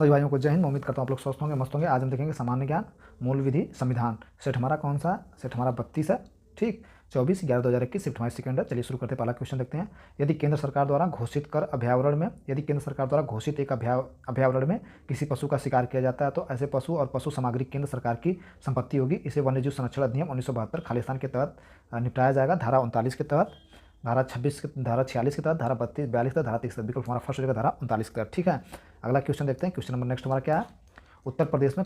सभी भाइयों को जय हिंद। मैं उम्मीद करता हूँ आप लोग स्वस्थ होंगे, मस्त होंगे। आज हम देखेंगे सामान्य ज्ञान, मूल विधि, संविधान। सेट हमारा कौन सा? सेट हमारा 32 है। ठीक, 24/11/2021 शिफ्ट हमारी सेकंड है। चलिए शुरू करते हैं। पहला क्वेश्चन देखते हैं। यदि केंद्र सरकार द्वारा घोषित कर अभयारण्य में यदि केंद्र सरकार द्वारा घोषित एक अभयारण्य में किसी पशु का शिकार किया जाता है तो ऐसे पशु और पशु सामग्री केंद्र सरकार की संपत्ति होगी। इसे वन्यजीव संरक्षण अधिनियम 1972 खालिस्तान के तहत निपटाया जाएगा। धारा 39 के तहत, धारा 26 के, धारा 46 के तहत, धारा 32, 42 के तहत, धारा 30 के तहत। विकल्प हमारा फर्स्ट हो जाएगा धारा 39 के तहत। ठीक है, अगला क्वेश्चन देखते हैं। क्वेश्चन नंबर नेक्स्ट हमारा क्या है? उत्तर प्रदेश में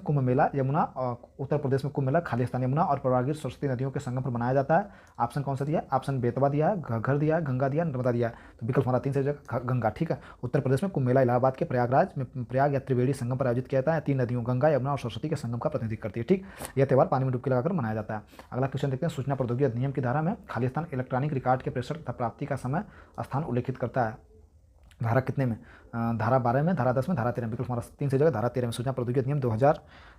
कुंभ मेला खालिस्तान यमुना और प्रवागिर सरस्वती नदियों के संगम पर मनाया जाता है। ऑप्शन कौन सा दिया है? ऑप्शन बेतवा दिया है, घग्गर दिया है, गंगा दिया है, नर्मदा दिया है। तो विकल्प हमारा 3 से गंगा। ठीक है, उत्तर प्रदेश में कुंभ मेला इलाहाबाद के प्रयागराज में प्रयाग या त्रिवेणी संगम पर आयोजित किया जाता है। 3 नदियों गंगा, यमुना और सरस्वती के संगम का प्रतिनिधित्व करती है। ठीक, यह त्यौहार पानी में डुबकी लगाकर मनाया जाता है। अगला क्वेश्चन देखते हैं। सूचना प्रौद्योगिकी अधिनियम की धारा में खालिस्तान इलेक्ट्रॉनिक रिकॉर्ड के प्रेषण तथा प्राप्ति का समय स्थान उल्लेखित करता है। धारा कितने में? धारा 12 में, धारा 10 में, धारा 13 में। बिल्कुल हमारा 3 से जगह धारा 13 में। सूचना प्रौद्योगिकी अधिनियम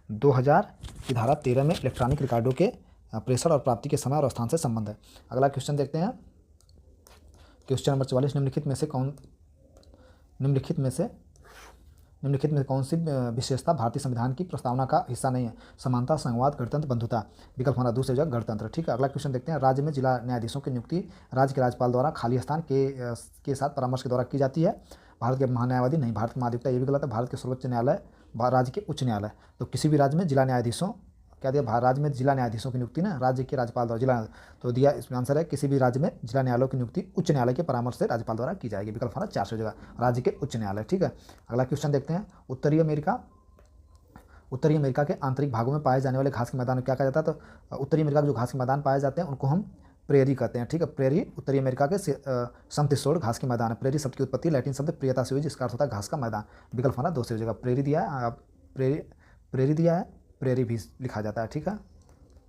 2000 की धारा 13 में इलेक्ट्रॉनिक रिकॉर्डों के प्रेषण और प्राप्ति के समय और स्थान से संबंध है। अगला क्वेश्चन देखते हैं। Question number 44। निम्नलिखित में कौन सी विशेषता भारतीय संविधान की प्रस्तावना का हिस्सा नहीं है? समानता, संवाद, गणतंत्र, बंधुता। विकल्प हमारा दूसरी जगह गणतंत्र। ठीक है, अगला क्वेश्चन देखते हैं। राज्य में जिला न्यायाधीशों की नियुक्ति राज्य के राज्यपाल द्वारा खालिस्तान के साथ परामर्श के द्वारा की जाती है। भारत के महान्यायवादी नहीं, भारत के महाधिवक्ता, ये भी गलत है। भारत के सर्वोच्च न्यायालय, राज्य के उच्च न्यायालय। तो किसी भी राज्य में जिला न्यायाधीशों, क्या दिया? राज्य में जिला न्यायाधीशों की नियुक्ति ना राज्य के राज्यपाल द्वारा, जिला, तो दिया इसमें आंसर है किसी भी राज्य में जिला न्यायालयों की नियुक्ति उच्च न्यायालय के परामर्श से राज्यपाल द्वारा की जाएगी। विकल्प हमारा 4 से जगह राज्य के उच्च न्यायालय। ठीक है, अगला क्वेश्चन देखते हैं। उत्तरी अमेरिका के आंतरिक भागों में पाए जाने वाले घास के मैदान में क्या कहा जाता है? तो उत्तरी अमेरिका के जो घास के मैदान पाए जाते हैं उनको हम प्रेरी कहते हैं। ठीक है, प्रेरी उत्तरी अमेरिका के समशीतोष्ण घास के मैदान है। प्रेरी शब्द की उत्पत्ति लैटिन शब्द प्रियता से हुई, जिसका अर्थ होता है घास का मैदान। विकल्प हमारा 2 से जगह प्रेरी दिया है, प्रेरी दिया है, प्रेरी भी लिखा जाता है। ठीक है,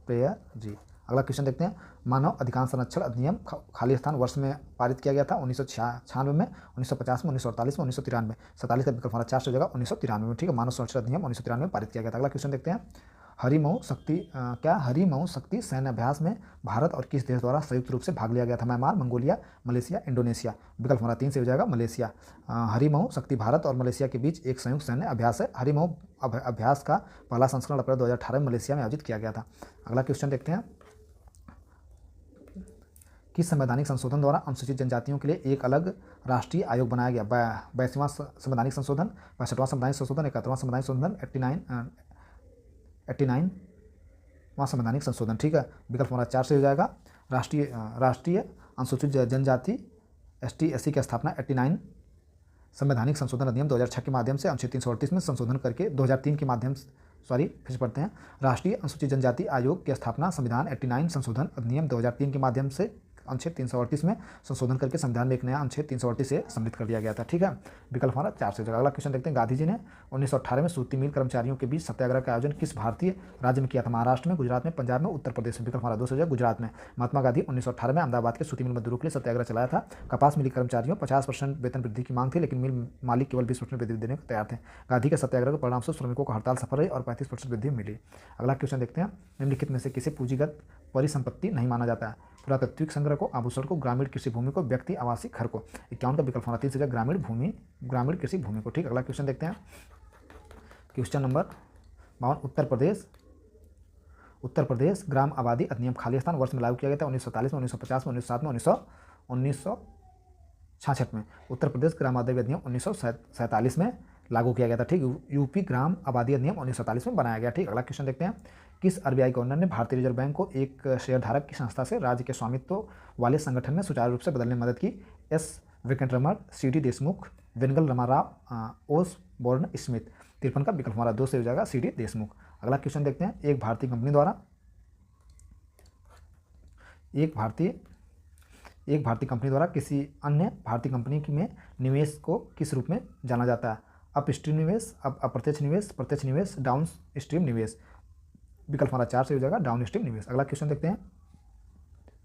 प्रेयर जी। अगला क्वेश्चन देखते हैं। मानव अधिकार संरक्षण अधिनियम खालिस्तान वर्ष में पारित किया गया था? 1996 में, 1950 में, 1948 में, 1993 में। 47 का विकल्प हमारा 4 से जगह 1993 में। ठीक है, मानव संरक्षण अधिनियम 1993 में पारित किया गया था। अगला क्वेश्चन देखते हैं। हरिमऊ शक्ति सैन्य अभ्यास में भारत और किस देश द्वारा संयुक्त रूप से भाग लिया गया था? Myanmar, Mongolia, Malaysia, Indonesia. विकल्प हमारा 3 से हो जाएगा मलेशिया। हरिमऊ शक्ति भारत और मलेशिया के बीच एक संयुक्त सैन्य अभ्यास है। हरिमऊ अभ्यास का पहला संस्करण अप्रैल 2018 में मलेशिया में आयोजित किया गया था। अगला क्वेश्चन देखते हैं। किस संवैधानिक संशोधन द्वारा अनुसूचित जनजातियों के लिए एक अलग राष्ट्रीय आयोग बनाया गया? 22वां संवैधानिक संशोधन, 65वां संवैधानिक संशोधन, 71वां संवैधानिक संशोधन, 89वां संवैधानिक संशोधन। ठीक है, विकल्प हमारा 4 से हो जाएगा। राष्ट्रीय अनुसूचित जनजाति ST SC की स्थापना 89 संवैधानिक संशोधन अधिनियम 2006 के माध्यम से अनुच्छेद 338 में संशोधन करके 2003 के माध्यम से फिर से पढ़ते हैं। राष्ट्रीय अनुसूचित जनजाति आयोग की स्थापना संविधान 89 संशोधन अधिनियम 2003 के माध्यम से अनुच्छेद 338 में संशोधन करके संविधान में एक नया अनुच्छेद 338 से सम्मिलित कर दिया गया था। ठीक है, विकल्प हमारा 4 से जगह। अगला क्वेश्चन देखते हैं। गांधी जी ने 1918 में सूती मिल कर्मचारियों के बीच सत्याग्रह का आयोजन किस भारतीय राज्य में किया था? महाराष्ट्र में, गुजरात में, पंजाब में, उत्तर प्रदेश में। विकल्प हमारा 2 से जगह गुजरात में। महात्मा गांधी 1918 में अहमदाबाद के सूती मिल मजदूरों के लिए सत्याग्रह चलाया था। कपास मिल कर्मचारियों 50% वेतन वृद्धि की मांग थी, लेकिन मिल मालिक केवल 20% वृद्धि देने को तैयार थे। गांधी के सत्याग्रह के परिणाम से श्रमिकों को हड़ताल सफल रही और 35% वृद्धि मिली। अगला क्वेश्चन देखते हैं। निम्नलिखित में से किसे पूंजीगत परिसंपत्ति नहीं माना जाता है? पुरातात्विक संग्रह को, आभूषण को, ग्रामीण कृषि भूमि को, व्यक्ति आवासीय घर को। 51 का विकल्प होना 3 से जगह ग्रामीण कृषि भूमि को। ठीक, अगला क्वेश्चन देखते हैं। Question number 52। उत्तर प्रदेश ग्राम आबादी अधिनियम खालिस्तान वर्ष में लागू किया गया था? 1947 में, 1950 में, 1907 में, 1966 में। उत्तर प्रदेश ग्राम आबादी अधिनियम 1947 में लागू किया गया था। ठीक, यूपी ग्राम आबादी अधिनियम 1947 में बनाया गया। ठीक, अगला क्वेश्चन देखते हैं। किस RBI गवर्नर ने भारतीय रिजर्व बैंक को एक शेयरधारक की संस्था से राज्य के स्वामित्व वाले संगठन में सुचारू रूप से बदलने में मदद की? S Venkataraman, CD Deshmukh, Vengal Ramarao, Osborne Smith. 53 का विकल्प हमारा 2 से हो जाएगा CD देशमुख। अगला क्वेश्चन देखते हैं। एक भारतीय कंपनी द्वारा किसी अन्य भारतीय कंपनी में निवेश को किस रूप में जाना जाता है? अपस्ट्रीम निवेश, अप्रत्यक्ष निवेश, प्रत्यक्ष निवेश, डाउन स्ट्रीम निवेश। विकल्प हमारा 4 से हो जाएगा डाउन स्ट्रीम निवेश। अगला क्वेश्चन देखते हैं।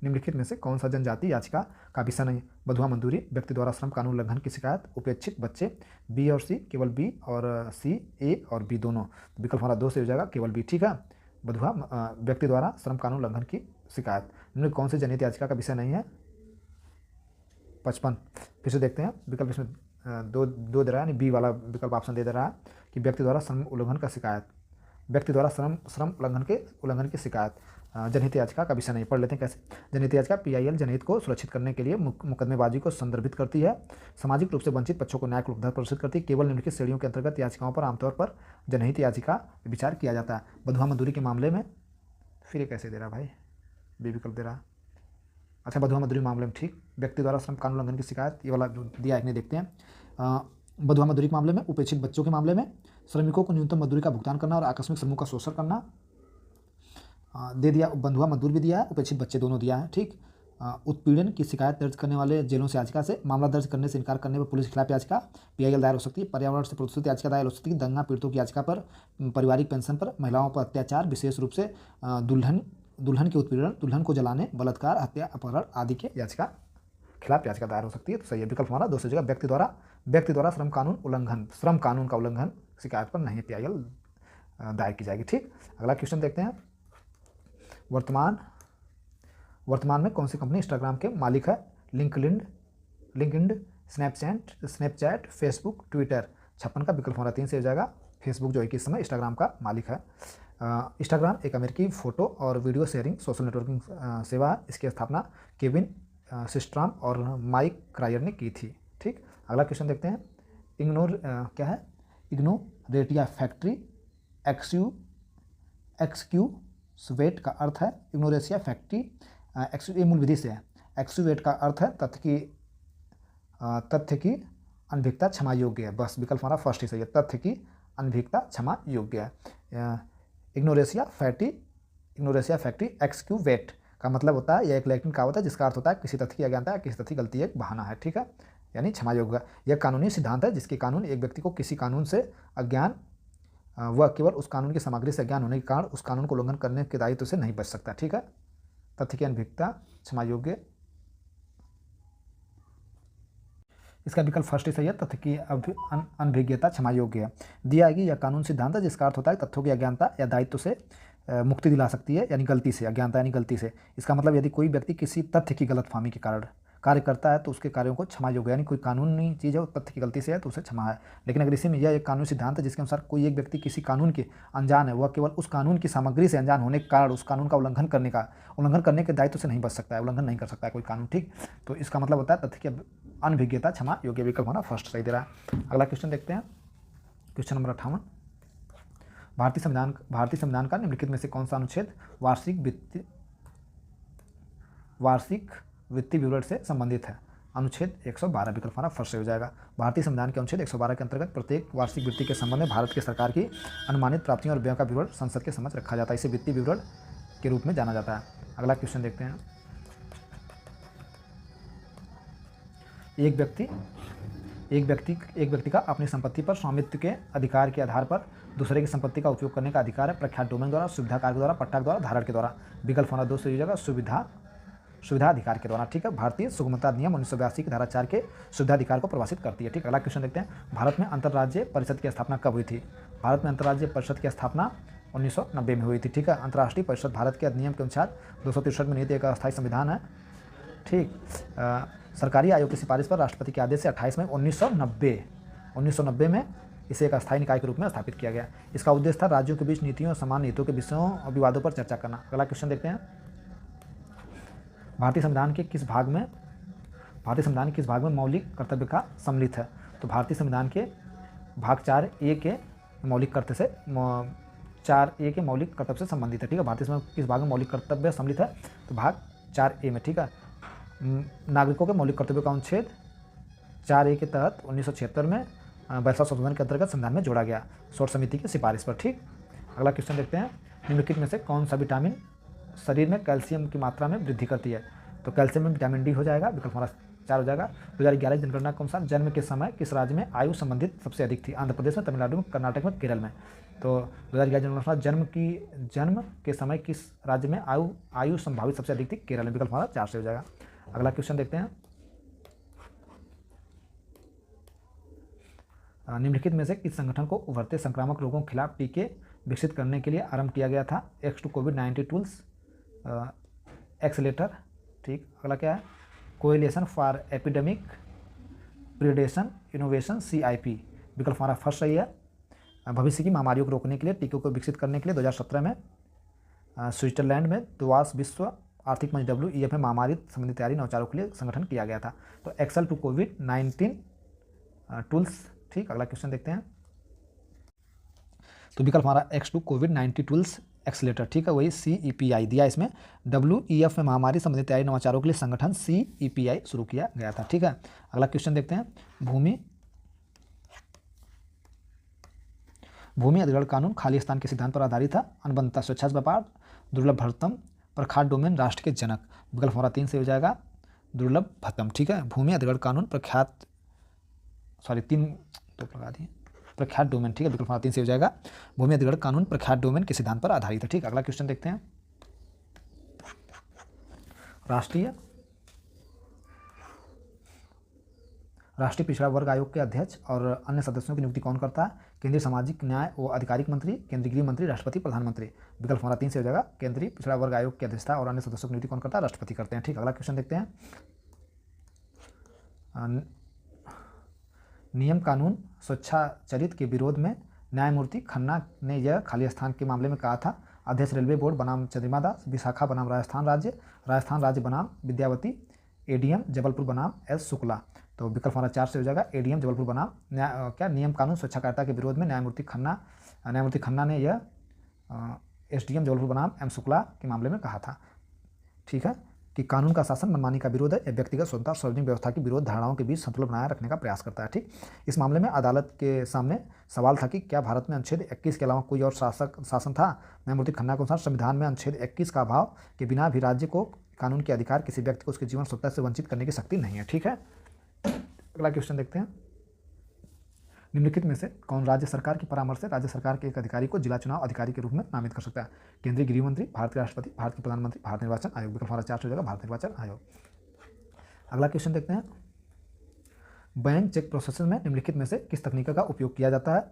निम्नलिखित में से कौन सा जनजाति याचिका का विषय नहीं? बधुआ मजदूरी, व्यक्ति द्वारा श्रम कानून उल्लंघन की शिकायत, उपेक्षित बच्चे। B और C, केवल B और C, A और B दोनों। विकल्प हमारा 2 से हो जाएगा केवल B। ठीक है, बधुआ व्यक्ति द्वारा श्रम कानून उल्लंघन की शिकायत। निम्न कौन सी जनहित याचिका का विषय नहीं है? 55। फिर से देखते हैं विकल्प इसमें दो दे रहा है, यानी बी वाला विकल्प ऑप्शन दे रहा है कि व्यक्ति द्वारा श्रम उल्लंघन का शिकायत, व्यक्ति द्वारा श्रम उल्लंघन की शिकायत। जनहित याचिका का विषय नहीं, पढ़ लेते हैं कैसे। जनहित याचिका PIL जनहित को सुरक्षित करने के लिए मुकदमेबाजी को संदर्भित करती है, सामाजिक रूप से वंचित पक्षों को न्याय उपलब्धता प्रदर्शित करती है। केवल निम्नलिखित श्रेणियों के अंतर्गत याचिकाओं पर आमतौर पर जनहित याचिका विचार किया जाता है। बंधुआ मजदूरी के मामले में, फिर ये कैसे दे रहा भाई, बी विकल्प दे रहा। अच्छा, बंधुआ मजदूरी मामले में, ठीक। व्यक्ति द्वारा श्रम कानून उल्लंघन की शिकायत, ये वाला जो दिया है, देखते हैं। बंधुआ मजदूरी के मामले में उपेक्षित बच्चों के मामले में श्रमिकों को न्यूनतम मजदूरी का भुगतान करना और आकस्मिक श्रमों का शोषण करना दे दिया। बंधुआ मजदूर भी दिया है, उपेक्षित बच्चे दोनों दिया है, ठीक। उत्पीड़न की शिकायत दर्ज करने वाले जेलों से याचिका से मामला दर्ज करने से इनकार करने पर पुलिस के खिलाफ याचिका PIL दायर हो सकती है। पर्यावरण से प्रदूषित याचिका दायर हो सकती है। दंगा पीड़ितों की याचिका पर, पारिवारिक पेंशन पर, महिलाओं पर अत्याचार, विशेष रूप से दुल्हन के उत्पीड़न, दुल्हन को जलाने, बलात्कार, हत्या, अपहरण आदि के याचिका खिलाफ याचिका दायर हो सकती है। तो सही है विकल्प हमारा 2 से जगह व्यक्ति द्वारा श्रम कानून का उल्लंघन शिकायत पर नहीं PIL दायर की जाएगी, ठीक। अगला क्वेश्चन देखते हैं। वर्तमान में कौन सी कंपनी इंस्टाग्राम के मालिक है? LinkedIn, Snapchat, Facebook, Twitter. 56 का विकल्प हमारा 3 से हो जाएगा। फेसबुक जो है कि इस समय इंस्टाग्राम का मालिक है। इंस्टाग्राम एक अमेरिकी फोटो और वीडियो शेयरिंग सोशल नेटवर्किंग सेवा है। इसकी स्थापना केविन सिस्ट्राम और माइक क्रायर ने की थी, ठीक। अगला क्वेश्चन देखते हैं। इग्नोरेटिया फैक्ट्री एक्सक्यूवेट का अर्थ है, इग्नोरेशिया फैक्ट्री ये मूल विधि से है। एक्सक्यूवेट का अर्थ है तथ्य की अनभिज्ञता क्षमा योग्य है। बस विकल्प हमारा फर्स्ट ही सही है, तथ्य की अनभिज्ञता क्षमा योग्य है। इग्नोरेशिया फैक्ट्री एक्सक्यूवेट का मतलब होता है, यह एक लैटिन कहावत है जिसका अर्थ होता है किसी तथ्य की अज्ञानता या किसी तथ्य की गलती एक बहाना है, ठीक है, यानी क्षमा योग्य। यह कानूनी सिद्धांत है जिसके कानून एक व्यक्ति को किसी कानून से अज्ञान वह केवल उस कानून की सामग्री से अज्ञान होने के कारण उस कानून को उल्लंघन करने के दायित्व से नहीं बच सकता, ठीक है। तथ्य की अनभिज्ञता क्षमा योग्य, इसका विकल्प फर्स्ट ही सही है, तथ्य की अनभिज्ञता क्षमा योग्य है। दिया है कि यह कानून सिद्धांत है जिसका अर्थ होता है तथ्यों की अज्ञानता या दायित्व से मुक्ति दिला सकती है, यानी गलती से, अज्ञानता यानी गलती से। इसका मतलब यदि कोई व्यक्ति किसी तथ्य की गलतफहमी के कारण कार्य करता है तो उसके कार्यों को क्षमा योग्य, यानी कोई कानूनी चीज़ है वो तथ्य की गलती से है तो उसे क्षमा है। लेकिन अगर इसी में यह एक कानूनी सिद्धांत है जिसके अनुसार कोई एक व्यक्ति किसी कानून के अनजान है, वह केवल उस कानून की सामग्री से अनजान होने के कारण उस कानून का उल्लंघन करने के दायित्व से नहीं बच सकता है, उल्लंघन नहीं कर सकता है कोई कानून, ठीक। तो इसका मतलब होता है तथ्य की अनभिज्ञता क्षमा योग्य, विकल्प होना फर्स्ट सही दे रहा है। अगला क्वेश्चन देखते हैं, क्वेश्चन नंबर 58। भारतीय संविधान का निम्नलिखित में से कौन सा अनुच्छेद वार्षिक वित्तीय विवरण से संबंधित है? अनुच्छेद 112, विकल्प हमारा फर्स्ट हो जाएगा। भारतीय संविधान के अनुच्छेद 112 के अंतर्गत प्रत्येक वार्षिक वित्तीय के संबंध में भारत की सरकार की अनुमानित प्राप्तियों और व्ययों का विवरण संसद के समक्ष रखा जाता है, इसे वित्तीय विवरण के रूप में जाना जाता है। अगला क्वेश्चन देखते हैं। एक व्यक्ति का अपनी संपत्ति पर स्वामित्व के अधिकार के आधार पर दूसरे की संपत्ति का उपयोग करने का अधिकार है प्रख्यात डोमेन द्वारा, सुविधा कार्य द्वारा, पट्टा द्वारा, धारण के द्वारा। विकल्प होना 2 से हो जाएगा, सुविधा अधिकार के द्वारा, ठीक है। भारतीय सुगमता अधिनियम 1982 की धारा 4 के सुविधा अधिकार को परिभाषित करती है, ठीक। अगला क्वेश्चन देखते हैं। भारत में अंतर्राज्यीय परिषद की स्थापना कब हुई थी? भारत में अंतर्राज्यीय परिषद की स्थापना 1990 में हुई थी, ठीक है। अंतर्राष्ट्रीय परिषद भारत के अधिनियम के अनुसार 263 में निहित एक अस्थायी संविधान है, ठीक। सरकारी आयोग की सिफारिश पर राष्ट्रपति के आदेश से 28 मई 1990 में इसे एक अस्थायी निकाय के रूप में स्थापित किया गया। इसका उद्देश्य था राज्यों के बीच नीतियों और समान नीतियों के विषयों और विवादों पर चर्चा करना। अगला क्वेश्चन देखते हैं। भारतीय संविधान के किस भाग में मौलिक कर्तव्य का सम्मिलित है? तो भारतीय संविधान के भाग 4A के मौलिक कर्तव्य से 4A के मौलिक कर्तव्य से संबंधित है, ठीक है। भारतीय संविधान किस भाग में मौलिक कर्तव्य सम्मिलित है? तो भाग 4A में, ठीक है। नागरिकों के मौलिक कर्तव्यों का अनुच्छेद 4A के तहत 1976 में 42 संशोधन के अंतर्गत संविधान में जोड़ा गया, शोध समिति की सिफारिश पर, ठीक। अगला क्वेश्चन देखते हैं। निम्नलिखित में से कौन सा विटामिन शरीर में कैल्शियम की मात्रा में वृद्धि करती है? तो कैल्शियम में विटामिन D हो जाएगा, विकल्प हमारा 4 हो जाएगा। 2011 की जनगणना के अनुसार जन्म के समय किस राज्य में आयु संबंधित सबसे अधिक थी? आंध्र प्रदेश में, तमिलनाडु में, कर्नाटक में, केरल में। तो 2011 जनगणना के अनुसार जन्म के समय किस राज्य में आयु संभावित सबसे अधिक थी? केरल में, विकल्प हमारा 4 से हो जाएगा। अगला क्वेश्चन देखते हैं। निम्नलिखित में से किस संगठन को उभरते संक्रामक रोगों के खिलाफ टीके विकसित करने के लिए आरंभ किया गया था? एक्स टू कोविड-19 टूल्स एक्सेलेटर, ठीक। अगला क्या है? Coalition for epidemic predation innovation CIP। विकल्प हमारा फर्स्ट सही है। भविष्य की महामारियों को रोकने के लिए टीकों को विकसित करने के लिए 2017 में स्विट्जरलैंड में द्वास विश्व आर्थिक मंच WEF में महामारी संबंधी तैयारी नवाचारों के लिए संगठन किया गया था। तो एक्सेल टू कोविड-19 टूल्स। ठीक, अगला क्वेश्चन देखते हैं। तो विकल्प हमारा X टू कोविड-19 टूल्स एक्सलेटर। ठीक है, वही CEPI दिया इसमें। WEF में महामारी संबंधी तैयारी नवाचारों के लिए संगठन CEPI शुरू किया गया था। ठीक है, अगला क्वेश्चन देखते हैं। भूमि अधिग्रहण कानून खाली स्थान के सिद्धांत पर आधारित था। अनुबंधता, स्वेच्छा से व्यापार, दुर्लभ भरतम, प्रख्यात डोमेन, राष्ट्र के जनक। विकल्प हमारा 3 से हो जाएगा दुर्लभ भरतम। ठीक है, भूमि अधिग्रहण कानून प्रख्यात डोमेन। ठीक है, विकल्प हमारा 3 से हो जाएगा भूमि अधिग्रहण कानून प्रख्यात डोमेन के सिद्धांत पर आधारित है। ठीक, अगला क्वेश्चन देखते हैं। राष्ट्रीय पिछड़ा वर्ग आयोग के अध्यक्ष और अन्य सदस्यों की नियुक्ति कौन करता है? केंद्रीय सामाजिक न्याय व आधिकारिक मंत्री, केंद्रीय गृह मंत्री, राष्ट्रपति, प्रधानमंत्री। विकल्प हमारा 3 से हो जाएगा केंद्रीय पिछड़ा वर्ग आयोग की अध्यक्षता और अन्य सदस्यों की नियुक्ति कौन करता है? राष्ट्रपति करते हैं। ठीक, अगला क्वेश्चन देखते हैं। नियम कानून स्वेच्छाचरित के विरोध में न्यायमूर्ति खन्ना ने यह खाली स्थान के मामले में कहा था। अध्यक्ष रेलवे बोर्ड बनाम चंद्रिमा दास, विशाखा बनाम राजस्थान राज्य बनाम विद्यावती, ADM जबलपुर बनाम S शुक्ला। तो विकल्प हमारा 4 से हो जाएगा ADM जबलपुर बनाम नियम कानून स्वेच्छाकारिता के विरोध में न्यायमूर्ति खन्ना ने यह SDM जबलपुर बनाम M शुक्ला के मामले में कहा था। ठीक है, कि कानून का शासन मनमानी का विरोध है, व्यक्तिगत स्वतंत्रता, सार्वजनिक व्यवस्था की विरोध धारणाओं के बीच संतुलन बनाए रखने का प्रयास करता है। ठीक, इस मामले में अदालत के सामने सवाल था कि क्या भारत में अनुच्छेद 21 के अलावा कोई और शासन था? न्यायमूर्ति खन्ना के अनुसार संविधान में अनुच्छेद 21 का अभाव के बिना भी राज्य को कानून के अधिकार, किसी व्यक्ति को उसके जीवन स्वतंत्रता से वंचित करने की शक्ति नहीं है। ठीक है, अगला क्वेश्चन देखते हैं। निम्नलिखित में से कौन राज्य सरकार की परामर्श से राज्य सरकार के एक अधिकारी को जिला चुनाव अधिकारी के रूप में नामित कर सकता है? केंद्रीय गृह मंत्री, भारत के राष्ट्रपति, भारत के प्रधानमंत्री, भारत निर्वाचन आयोग। विकल्प हमारा 4 हो जाएगा भारत निर्वाचन आयोग। अगला क्वेश्चन देखते हैं। बैंक चेक प्रोसेसिंग में निम्नलिखित में से किस तकनीक का उपयोग किया जाता है?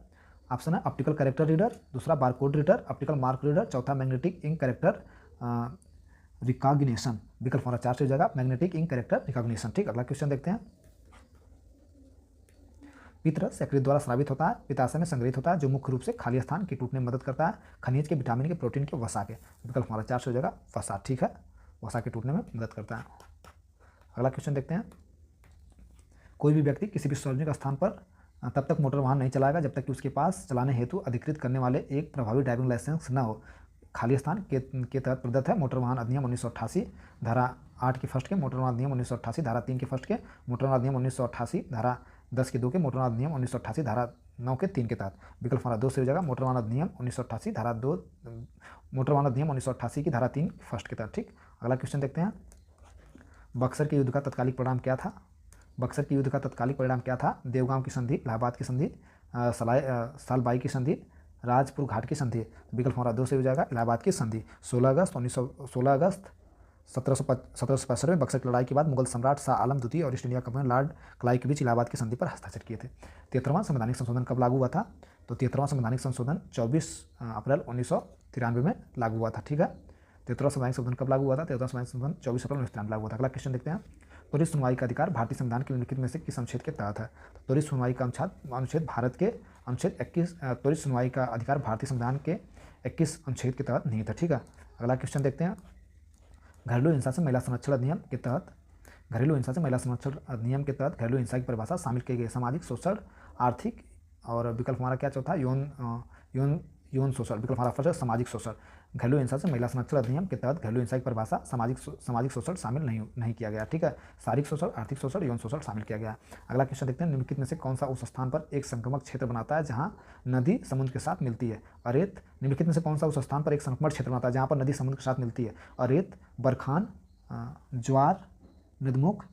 ऑप्शन है ऑप्टिकल कैरेक्टर रीडर, दूसरा barcode reader, optical mark reader, चौथा मैग्नेटिक इंक कैरेक्टर रिकॉग्निशन। विकल्प हमारा 4 से हो जाएगा मैग्नेटिक इंक कैरेक्टर रिकॉग्निशन। ठीक, अगला क्वेश्चन देखते हैं। पितरस यकृत द्वारा स्रावित होता है, पित्ताशय में संग्रहित होता है, जो मुख्य रूप से खाली स्थान के टूटने में मदद करता है, खनिज के, विटामिन के, प्रोटीन के, वसा के। विकल्प हमारा 4 से हो जाएगा वसा। ठीक है, वसा के टूटने में मदद करता है। अगला क्वेश्चन देखते हैं। कोई भी व्यक्ति किसी भी सार्वजनिक स्थान पर तब तक मोटर वाहन नहीं चलाएगा जब तक कि उसके पास चलाने हेतु अधिकृत करने वाले एक प्रभावी ड्राइविंग लाइसेंस न हो। खाली स्थान के तहत प्रदत्त है मोटर वाहन अधिनियम 1988 धारा 8 के फर्स्ट के, मोटर वाहन अधिनियम 1988 धारा 3 के फर्स्ट के, मोटर वाहन अधिनियम 1988 धारा 10 के 2 के, मोटर वाहन अधिनियम 1988 धारा 9 के 3 के तहत। विकल्प हमारा 2 से हो जाएगा मोटर वाहन अधिनियम 1988 धारा 2, मोटर वाहन अधिनियम 1988 की धारा 3 फर्स्ट के तहत। ठीक, अगला क्वेश्चन देखते हैं। बक्सर के युद्ध का तत्कालिक परिणाम क्या था? बक्सर के युद्ध का तत्कालिक परिणाम क्या था? देवगांव की संधि, इलाहाबाद की संधि, सालबाई की संधि, राजपुर घाट की संधि। विकल्प हमारा 2 से हो जाएगा इलाहाबाद की संधि। 16 अगस्त 1765 में बक्सर की लड़ाई के बाद मुगल सम्राट शाह आलम द्वितीय और east India company Lord Clive के बीच इलाहाबाद की संधि पर हस्ताक्षर किए थे। 73वां संवैधानिक संशोधन कब लागू हुआ था? तो 73वां संवैधानिक संशोधन 24 अप्रैल 1993 में लागू हुआ था। ठीक है, 73वां संवैधानिक संशोधन कब लागू हुआ था? 73वां संवैधानिक संशोधन 24 अप्रैल 1993 लागू हुआ था। अगला क्वेश्चन देखते हैं। त्वरित सुनवाई का अधिकार भारतीय संविधान के निम्नलिखित में से किस अनुच्छेद के तहत है? त्वरित सुनवाई का अनुच्छेद भारत के अनुच्छेद 21 त्वरित सुनवाई का अधिकार भारतीय संविधान के 21 अनुच्छेद के तहत नहीं था। ठीक है, अगला क्वेश्चन देखते हैं। घरेलू हिंसा से महिला संरक्षण अधिनियम के तहत घरेलू हिंसा से महिला संरक्षण अधिनियम के तहत घरेलू हिंसा की परिभाषा शामिल की गई सामाजिक, शोषण, आर्थिक और विकल्प हमारा क्या चौथा यौन शोषण। विकल्प हमारा फर्स्ट है सामाजिक शोषण। घरेलू हिंसा से महिला संरक्षण अधिनियम के तहत घरेलू हिंसा की परिभाषा सामाजिक शोषण शामिल नहीं किया गया। ठीक है, शारीरिक शोषण, आर्थिक शोषण, यौन शोषण शामिल किया गया। अगला क्वेश्चन देखते हैं। निम्नलिखित में से कौन सा उस स्थान पर एक संक्रमक क्षेत्र बनाता है जहां नदी समुद्र के साथ मिलती है? अरेत। निम्नलिखित में से कौन सा उस स्थान पर एक संक्रमण क्षेत्र बनाता है जहां पर नदी समुद्र के साथ मिलती है? अरेत, बरखान, ज्वार, नदमुख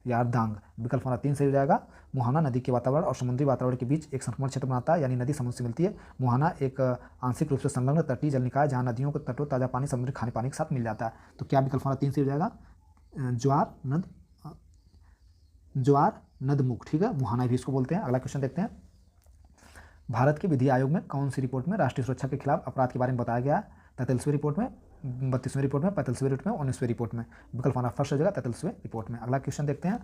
या अर्धांग। विकल्प हमारा 3 से हो जाएगा। मुहाना नदी के वातावरण और समुद्री वातावरण के बीच एक संक्रमण क्षेत्र बनाता है, यानी नदी समुद्र से मिलती है। मुहाना एक आंशिक रूप से संलग्न तटीय जल निकाय जहाँ नदियों को तटो ताजा पानी समुद्री खाने पानी के साथ मिल जाता है। तो क्या विकल्प हमारा 3 से हो जाएगा? ज्वार नदमुख। ठीक है, मुहाना भी इसको बोलते हैं। अगला क्वेश्चन देखते हैं। भारत के विधि आयोग में कौन सी रिपोर्ट में राष्ट्रीय सुरक्षा के खिलाफ अपराध के बारे में बताया गया है? 43वीं रिपोर्ट में, 32वीं रिपोर्ट में, 45वीं रिपोर्ट में, 19वीं रिपोर्ट में। विकल्प हमारा फर्स्ट हो जाएगा 43वीं रिपोर्ट में। अगला क्वेश्चन देखते हैं।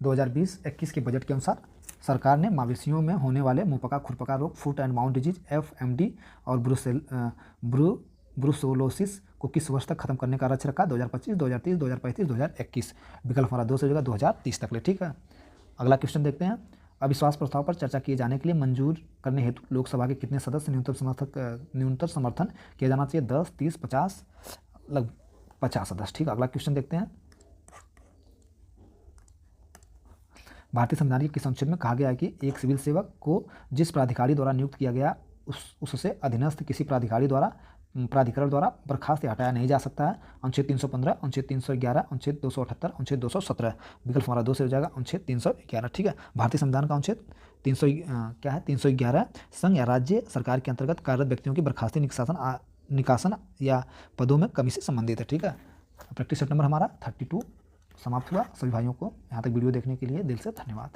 2020-21 के बजट के अनुसार सरकार ने मवेशियों में होने वाले मुंहपका खुरपका रोग, foot and mouth disease FMD और ब्रुसेलोसिस को किस वर्ष तक खत्म करने का लक्ष्य रखा? 2025, 2030, 2035, 2021। विकल्प हमारा 2 से होगा 2030 तक ले। ठीक है, अगला क्वेश्चन देखते हैं। अविश्वास प्रस्ताव पर चर्चा किए जाने के लिए मंजूर करने हेतु लोकसभा के कितने सदस्य न्यूनतम समर्थन किया जाना चाहिए? 10, 30, 50, लगभग 50 सदस्य। ठीक है, अगला क्वेश्चन देखते हैं। भारतीय संविधान के किस अनुच्छेद में कहा गया है कि एक सिविल सेवक को जिस प्राधिकारी द्वारा नियुक्त किया गया उससे अधीनस्थ किसी प्राधिकरण द्वारा बर्खास्त या हटाया नहीं जा सकता है? अनुच्छेद 315, अनुच्छेद 311, अनुच्छेद 278, अनुच्छेद 217। विकल्प हमारा 2 से हो जाएगा अनुच्छेद 311। ठीक है, भारतीय संविधान का अनुच्छेद 311 संघ या राज्य सरकार के अंतर्गत कार्यरत व्यक्तियों की बर्खास्ती, निकासन या पदों में कमी से संबंधित है। ठीक है, प्रैक्टिस सेट नंबर हमारा 32 समाप्त हुआ। सभी भाइयों को यहाँ तक वीडियो देखने के लिए दिल से धन्यवाद।